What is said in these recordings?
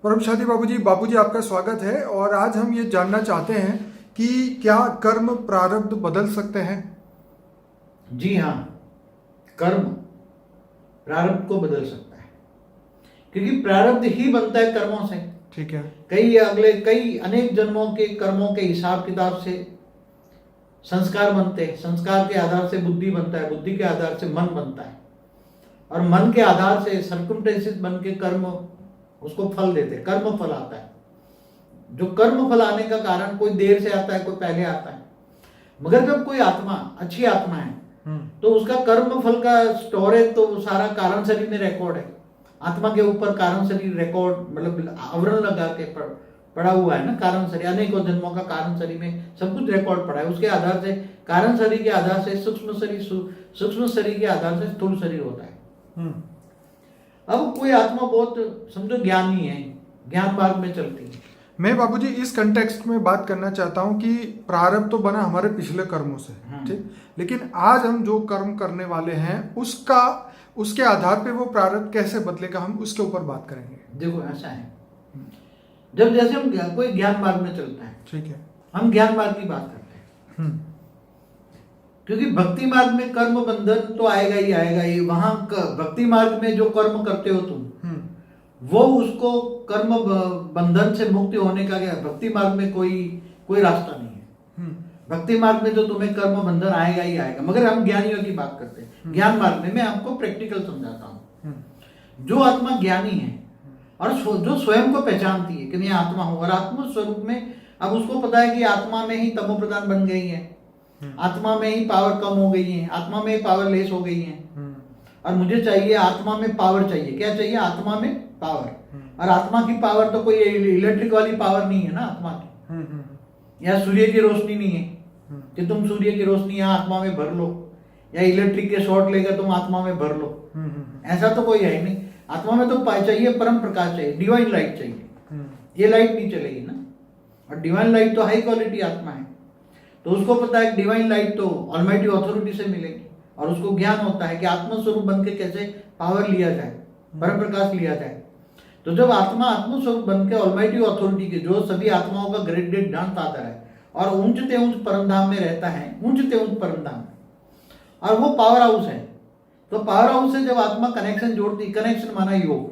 परमशादी बाबूजी आपका स्वागत है। और आज हम ये जानना चाहते हैं कि क्या कर्म प्रारब्ध बदल सकते हैं। जी हाँ, कर्म प्रारब्ध को बदल सकता है, क्योंकि प्रारब्ध ही बनता है कर्मों से। ठीक है। कई अनेक जन्मों के कर्मों के हिसाब किताब से संस्कार बनते हैं। संस्कार के आधार से बुद्धि बनता है, बुद्धि के आधार से मन बनता है, और मन के आधार से सर्कमस्टेंसेस बन के कर्म उसको फल देते हैं। कर्म फल आता है। जो कर्म फल आने का कारण कोई देर से आता है, कोई पहले आता है, मगर जब कोई आत्मा अच्छी आत्मा है तो उसका कर्म फल का स्टोरेज तो सारा कारण शरीर में रिकॉर्ड है। आत्मा के ऊपर कारण शरीर रिकॉर्ड मतलब आवरण लगा के पड़ा हुआ है ना। कारण शरीर अनेकों जन्मों का कारण शरीर में सब कुछ रिकॉर्ड पड़ा है। उसके आधार से कारण शरीर के आधार से सूक्ष्म शरीर के आधार से स्थूल शरीर होता है। अब कोई आत्मा बहुत समझो ज्ञानी है, ज्ञान मार्ग में चलती है। मैं बाबूजी इस कंटेक्स्ट में बात करना चाहता हूँ कि प्रारब्ध तो बना हमारे पिछले कर्मों से, ठीक, लेकिन आज हम जो कर्म करने वाले हैं उसके आधार पे वो प्रारब्ध कैसे बदलेगा, हम उसके ऊपर बात करेंगे। देखो ऐसा है, जब जैसे हम कोई ज्ञान मार्ग में चलता है, ठीक है, हम ज्ञान मार्ग की बात करते हैं, क्योंकि भक्ति मार्ग में कर्म बंधन तो आएगा ही। वहां भक्ति मार्ग में जो कर्म करते हो तुम, वो उसको कर्म बंधन से मुक्ति होने का क्या, भक्ति मार्ग में कोई रास्ता नहीं है। भक्ति मार्ग में तो तुम्हें कर्म बंधन आएगा ही आएगा। मगर हम ज्ञानियों की बात करते हैं। ज्ञान मार्ग में मैं आपको प्रैक्टिकल समझाता हूँ। जो आत्मा ज्ञानी है और जो स्वयं को पहचानती है कि मैं आत्मा हूं, और आत्म स्वरूप में अब उसको पता है कि आत्मा में ही तमो प्रधान बन गई है, आत्मा में ही पावर कम हो गई है, आत्मा में ही पावर लेस हो गई है, और मुझे चाहिए आत्मा में पावर चाहिए। क्या चाहिए? आत्मा में पावर। और आत्मा की पावर तो कोई इलेक्ट्रिक वाली पावर नहीं है ना आत्मा की, या सूर्य की रोशनी नहीं है कि तुम सूर्य की रोशनी यहाँ आत्मा में भर लो, या इलेक्ट्रिक के शॉर्ट लेकर तुम आत्मा में भर लो। ऐसा तो कोई है ही नहीं। आत्मा में तो चाहिए परम प्रकाश चाहिए, डिवाइन लाइट चाहिए। ये लाइट नहीं चलेगी ना। और डिवाइन लाइट तो हाई क्वालिटी आत्मा है, तो उसको पता है डिवाइन लाइट तो ऑलमाइटी अथॉरिटी से मिलेगी, और उसको ज्ञान होता है कि आत्मस्वरूप बन के कैसे पावर लिया जाए, परम प्रकाश लिया जाए। तो जब आत्मा आत्मस्वरूप बन के ऑलमाइटी अथॉरिटी के, जो सभी आत्माओं का ग्रेडेड डांस आता है और ऊंचते ऊंच परमधाम में रहता है, ऊंचते ऊंच परमधाम में, और वो पावर हाउस है। तो पावर हाउस से जब आत्मा कनेक्शन जोड़ती, कनेक्शन माना योग,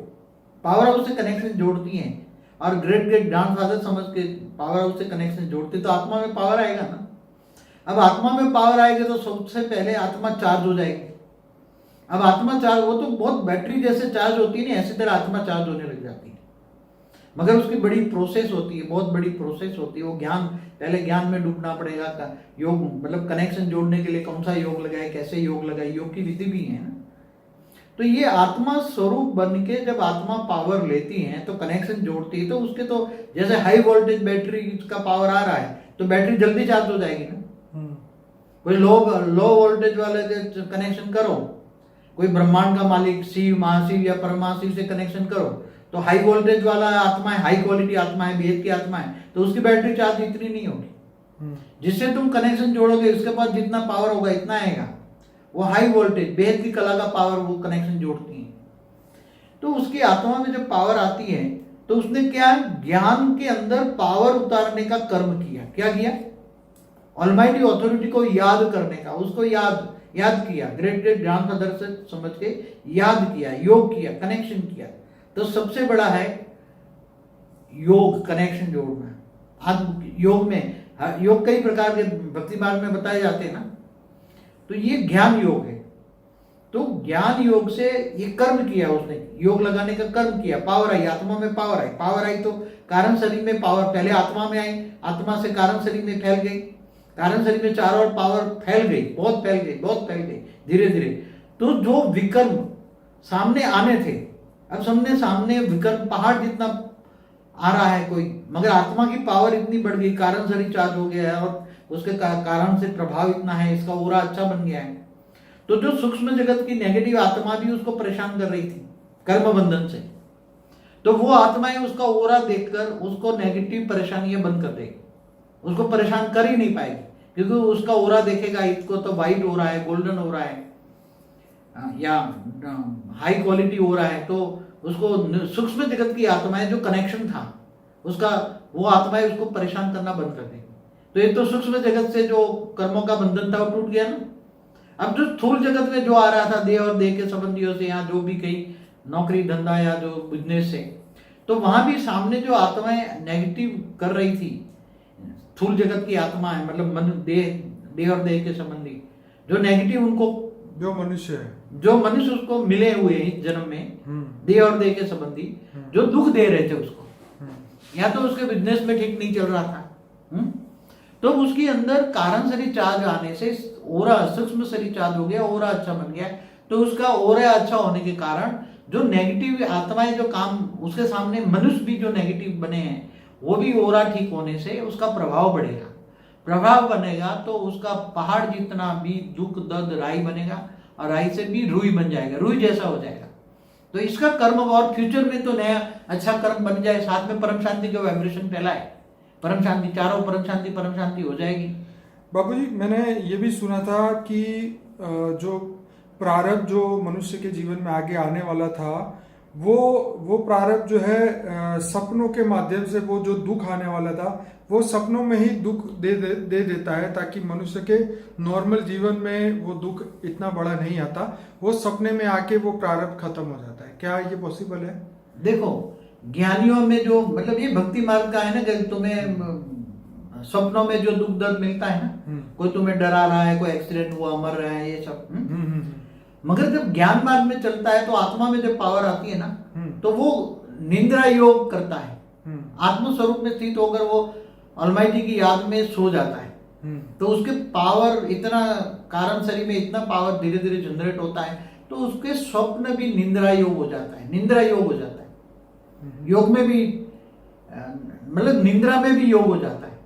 पावर हाउस से कनेक्शन जोड़ती है और ग्रेट डांस आदत समझ के पावर हाउस से कनेक्शन जोड़ती, तो आत्मा में पावर आएगा ना। अब आत्मा में पावर आएगी तो सबसे पहले आत्मा चार्ज हो जाएगी। अब आत्मा चार्ज, वो तो बहुत बैटरी जैसे चार्ज होती है ना, ऐसी तरह आत्मा चार्ज होने लग जाती है। मगर उसकी बड़ी प्रोसेस होती है, बहुत बड़ी प्रोसेस होती है। वो ज्ञान, पहले ज्ञान में डूबना पड़ेगा। योग मतलब कनेक्शन जोड़ने के लिए कौन सा योग लगाए, कैसे योग लगाए, योग की विधि भी है ना। तो ये आत्मा स्वरूप बन के जब आत्मा पावर लेती है तो कनेक्शन जोड़ती है, तो उसके तो जैसे हाई वोल्टेज बैटरी का पावर आ रहा है तो बैटरी जल्दी चार्ज हो जाएगी ना। कोई लो वोल्टेज वाले कनेक्शन करो, कोई ब्रह्मांड का मालिक शिव, महाशिव या परमाशिव से कनेक्शन करो, तो हाई वोल्टेज वाला आत्मा है, हाई क्वालिटी आत्मा है, वेद की आत्मा है, तो उसकी बैटरी चार्ज इतनी नहीं होगी। जिससे तुम कनेक्शन जोड़ोगे उसके पास जितना पावर होगा इतना आएगा। वो हाई वोल्टेज वेद की कला का पावर वो कनेक्शन जोड़ती है। तो उसकी आत्मा में जब पावर आती है तो उसने क्या, ज्ञान के अंदर पावर उतारने का कर्म किया। क्या किया? ऑलमाइटी अथॉरिटी को याद करने का, उसको याद किया, ग्रेट ज्ञान का दर्शन समझ के याद किया, योग किया, कनेक्शन किया। तो सबसे बड़ा है योग, कनेक्शन जोड़ना। योग में योग कई प्रकार के भक्ति मार्ग में बताए जाते हैं ना, तो ये ज्ञान योग है। तो ज्ञान योग से ये कर्म किया उसने, योग लगाने का कर्म किया, पावर आई, आत्मा में पावर आई तो कारण शरीर में पावर पहले आत्मा में आई, आत्मा से कारण शरीर में फैल गई, कारण शरीर में चारों ओर पावर फैल गई, बहुत फैल गई धीरे धीरे। तो जो विकर्म सामने आने थे, अब सामने विकर्म पहाड़ जितना आ रहा है कोई, मगर आत्मा की पावर इतनी बढ़ गई, कारण शरीर चार्ज हो गया है और उसके कारण से प्रभाव इतना है, इसका ओरा अच्छा बन गया है। तो जो सूक्ष्म जगत की नेगेटिव आत्मा भी उसको परेशान कर रही थी कर्म बंधन से, तो वो आत्माएं उसका ओरा देखकर उसको नेगेटिव परेशानियां बंद कर देगी, उसको परेशान कर ही नहीं पाएगी, क्योंकि उसका ओरा देखेगा, इसको तो वाइट हो रहा है, गोल्डन हो रहा है, या हाई क्वालिटी हो रहा है, तो उसको सूक्ष्म जगत की आत्माएं जो कनेक्शन था उसका, वो आत्माएं उसको परेशान करना बंद कर देंगी। तो ये तो सूक्ष्म जगत से जो कर्मों का बंधन था वो टूट गया ना। अब जो स्थूल जगत में जो आ रहा था देह और देह के संबंधियों से, या जो भी कहीं नौकरी धंधा या जो बिजनेस से, तो वहां भी सामने जो आत्माएं नेगेटिव कर रही थी, स्थूल जगत की आत्मा है, मतलब मन, देह और देह के संबंधी जो नेगेटिव, उनको जो मनुष्य है, जो मनुष्य उसको मिले हुए इस जन्म में देह और देह के संबंधी जो दुख दे रहे थे उसको, या तो उसके बिजनेस में ठीक नहीं चल रहा था, तो उसके अंदर कारण शरीर चार्ज आने से ओरा सूक्ष्म शरीर चार्ज हो गया, ओरा अच्छा बन गया। तो उसका ओरा अच्छा होने के कारण जो नेगेटिव आत्माएं जो काम उसके सामने, मनुष्य भी जो नेगेटिव बने हैं, वो भी ओरा ठीक होने से उसका प्रभाव बढ़ेगा। प्रभाव बनेगा तो उसका पहाड़ जितना भी दुख दर्द राई बनेगा, और राई से भी रुई बन जाएगा, रुई जैसा हो जाएगा। तो इसका कर्म, और फ्यूचर में तो नया अच्छा कर्म बन जाए, साथ में परम शांति का वाइब्रेशन फैलाए, परम शांति, चारों परम शांति हो जाएगी। बाबूजी, मैंने ये भी सुना था कि जो प्रारब्ध जो मनुष्य के जीवन में आगे आने वाला था, वो प्रारब्ध जो है सपनों के माध्यम से, वो जो दुख आने वाला था वो सपनों में ही दुख दे देता है, ताकि मनुष्य के नॉर्मल जीवन में वो दुख इतना बड़ा नहीं आता, वो सपने में आके वो प्रारब्ध खत्म हो जाता है। क्या ये पॉसिबल है? देखो, ज्ञानियों में जो, मतलब ये भक्ति मार्ग का है ना, कि तुम्हें सपनों में जो दुख दर्द मिलता है ना, कोई तुम्हें डरा रहा है, कोई एक्सीडेंट हुआ, मर रहा है, ये सब। मगर जब ज्ञान मार्ग में चलता है तो आत्मा में जब पावर आती है ना, तो वो निंद्रा योग करता है, आत्म स्वरूप में स्थित होकर वो ऑलमाइटी की याद में सो जाता है। तो उसके पावर इतना, कारण शरीर में इतना पावर धीरे धीरे जनरेट होता है, तो उसके स्वप्न भी निंद्रा योग हो जाता है, निंद्रा योग हो जाता है। योग में भी, मतलब निंद्रा में भी योग हो जाता है।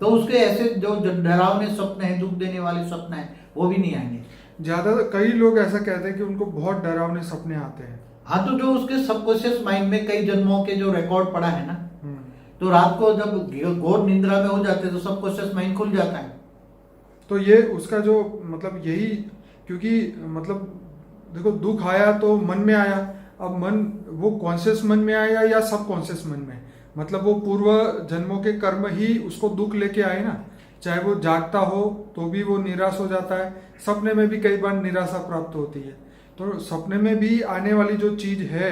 तो उसके ऐसे जो डरावने स्वप्न है, दुख देने वाले स्वप्न है, वो भी नहीं आएंगे। ज्यादा कई लोग ऐसा कहते हैं कि उनको बहुत डरावने सपने आते हैं। हाँ, तो जो उसके सबकॉन्शियस माइंड में कई जन्मों के जो रिकॉर्ड पड़ा है ना, तो रात को जब घोर निंद्रा में हो जाते हैं तो सबकॉन्शियस माइंड खुल जाता है। तो ये उसका जो मतलब यही, क्योंकि मतलब देखो, दुख आया तो मन में आया, अब मन वो कॉन्शियस मन में आया या सब कॉन्शियस मन में, मतलब वो पूर्व जन्मों के कर्म ही उसको दुख लेके आए ना। चाहे वो जागता हो तो भी वो निराश हो जाता है, सपने में भी कई बार निराशा प्राप्त होती है। तो सपने में भी आने वाली जो चीज है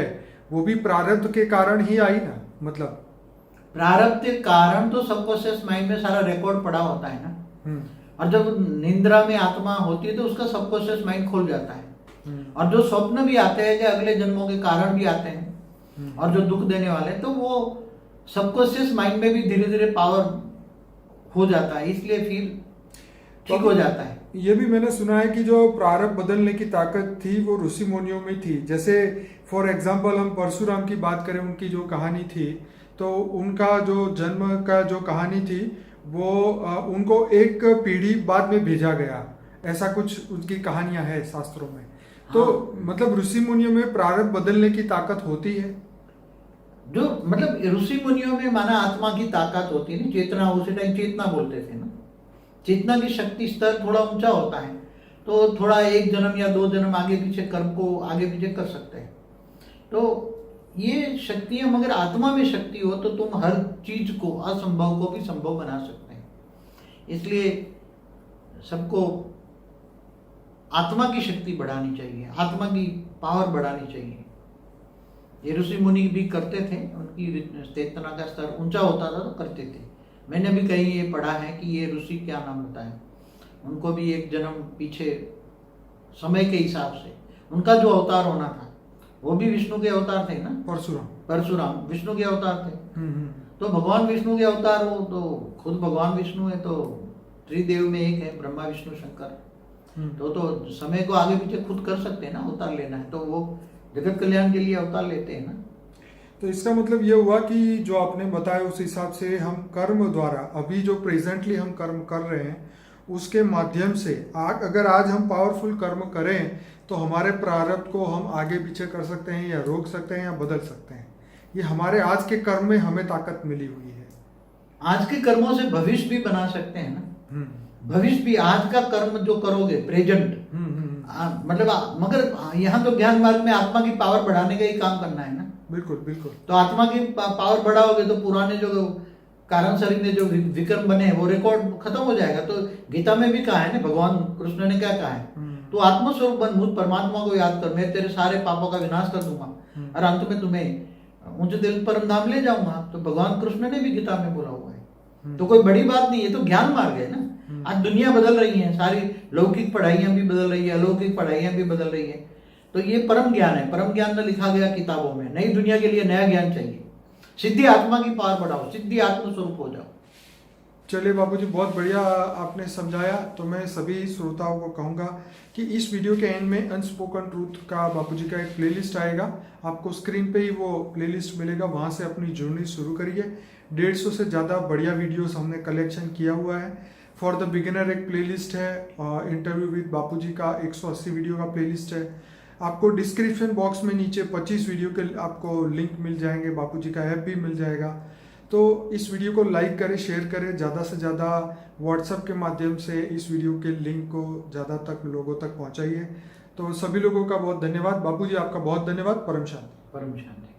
वो भी प्रारब्ध के कारण ही आई ना, मतलब प्रारब्ध के कारण तो सबकॉन्शियस माइंड में सारा रिकॉर्ड पड़ा होता है ना। और जब निंद्रा में आत्मा होती है तो उसका सबकॉन्शियस माइंड खुल जाता है। और जो स्वप्न भी आते हैं, जो अगले जन्मों के कारण भी आते हैं और जो दुख देने वाले, तो वो सबकॉन्शियस माइंड में भी धीरे धीरे पावर हो जाता है, इसलिए फिर ठीक हो जाता है। ये भी मैंने सुना है कि जो प्रारब्ध बदलने की ताकत थी वो ऋषि मुनियों में थी। जैसे फॉर एग्जाम्पल हम परशुराम की बात करें, उनकी जो कहानी थी, तो उनका जो जन्म का जो कहानी थी वो उनको एक पीढ़ी बाद में भेजा गया, ऐसा कुछ उनकी कहानियां है शास्त्रों में। तो मतलब ऋषि मुनियों में प्रारब्ध बदलने की ताकत होती है। जो मतलब ऋषि मुनियों में माना आत्मा की ताकत होती है ना, चेतना, उसी टाइम चेतना बोलते थे ना। चेतना की शक्ति स्तर थोड़ा ऊंचा होता है, तो थोड़ा एक जन्म या दो जन्म आगे पीछे कर्म को आगे पीछे कर सकते हैं। तो ये शक्तियां, मगर आत्मा में शक्ति हो तो तुम हर चीज को, असंभव को भी संभव बना सकते हैं। इसलिए सबको आत्मा की शक्ति बढ़ानी चाहिए, आत्मा की पावर बढ़ानी चाहिए। ये ऋषि मुनि भी करते थे, उनकी चेतना का स्तर ऊंचा होता था तो करते थे। मैंने भी कहीं ये पढ़ा है कि ये ऋषि, क्या नाम होता है, उनको भी एक जन्म पीछे समय के हिसाब से उनका जो अवतार होना था वो भी विष्णु के अवतार थे ना। परशुराम विष्णु के अवतार थे। तो भगवान विष्णु के अवतार हो तो खुद भगवान विष्णु है, तो त्रिदेव में एक है, ब्रह्मा विष्णु शंकर। तो समय को आगे पीछे खुद कर सकते हैं ना, अवतार लेना है तो वो जगत कल्याण के लिए अवतार लेते हैं ना। तो इसका मतलब ये हुआ कि जो आपने बताया उस हिसाब से हम कर्म द्वारा, अभी जो प्रेजेंटली हम कर्म कर रहे हैं उसके माध्यम से अगर आज हम पावरफुल कर्म करें तो हमारे प्रारब्ध को हम आगे पीछे कर सकते हैं, या रोक सकते हैं, या बदल सकते हैं। ये हमारे आज के कर्म में हमें ताकत मिली हुई है। आज के कर्मों से भविष्य भी बना सकते हैं ना। भविष्य भी आज का कर्म जो करोगे प्रेजेंट, मतलब मगर यहाँ तो ज्ञान मार्ग में आत्मा की पावर बढ़ाने का ही काम करना है ना। बिल्कुल बिल्कुल। तो आत्मा की पावर बढ़ाओगे तो पुराने जो कारण शरीर ने जो विक्रम बने हैं वो रिकॉर्ड खत्म हो जाएगा। तो गीता में भी कहा है ना, भगवान कृष्ण ने क्या कहा है, तो आत्मस्वरूप बन, मुझ परमात्मा को याद कर, मैं तेरे सारे पापों का विनाश कर दूंगा और अंत में तुम्हें ऊंचे दिल परम धाम ले जाऊंगा। तो भगवान कृष्ण ने भी गीता में बोला हुआ है। तो कोई बड़ी बात नहीं है, तो ज्ञान मार्ग है ना। आज दुनिया बदल रही है, सारी लौकिक पढ़ाइयां भी बदल रही है, अलौकिक पढ़ाइयां भी बदल रही है। तो ये परम ज्ञान है, परम ज्ञान न लिखा गया किताबों में। नई दुनिया के लिए नया ज्ञान चाहिए। सिद्धि आत्मा की पावर बढ़ाओ, सिद्धि आत्म स्वरूप हो जाओ। चलिए बाबूजी, बहुत बढ़िया आपने समझाया। तो मैं सभी श्रोताओं को कहूँगा कि इस वीडियो के एंड में अनस्पोकन ट्रूथ का बाबूजी का एक प्लेलिस्ट आएगा, आपको स्क्रीन पे ही वो प्लेलिस्ट मिलेगा, वहाँ से अपनी जर्नी शुरू करिए। 150 से ज़्यादा बढ़िया वीडियोस हमने कलेक्शन किया हुआ है। फॉर द बिगिनर एक प्लेलिस्ट है, इंटरव्यू विद बापूजी का 180 वीडियो का प्लेलिस्ट है। आपको डिस्क्रिप्शन बॉक्स में नीचे 25 वीडियो के आपको लिंक मिल जाएंगे, बापूजी का ऐप भी मिल जाएगा। तो इस वीडियो को लाइक करें, शेयर करें, ज़्यादा से ज़्यादा व्हाट्सएप के माध्यम से इस वीडियो के लिंक को ज़्यादा तक लोगों तक पहुंचाइए। तो सभी लोगों का बहुत धन्यवाद। बापूजी आपका बहुत धन्यवाद। परम शांति। परम शांति।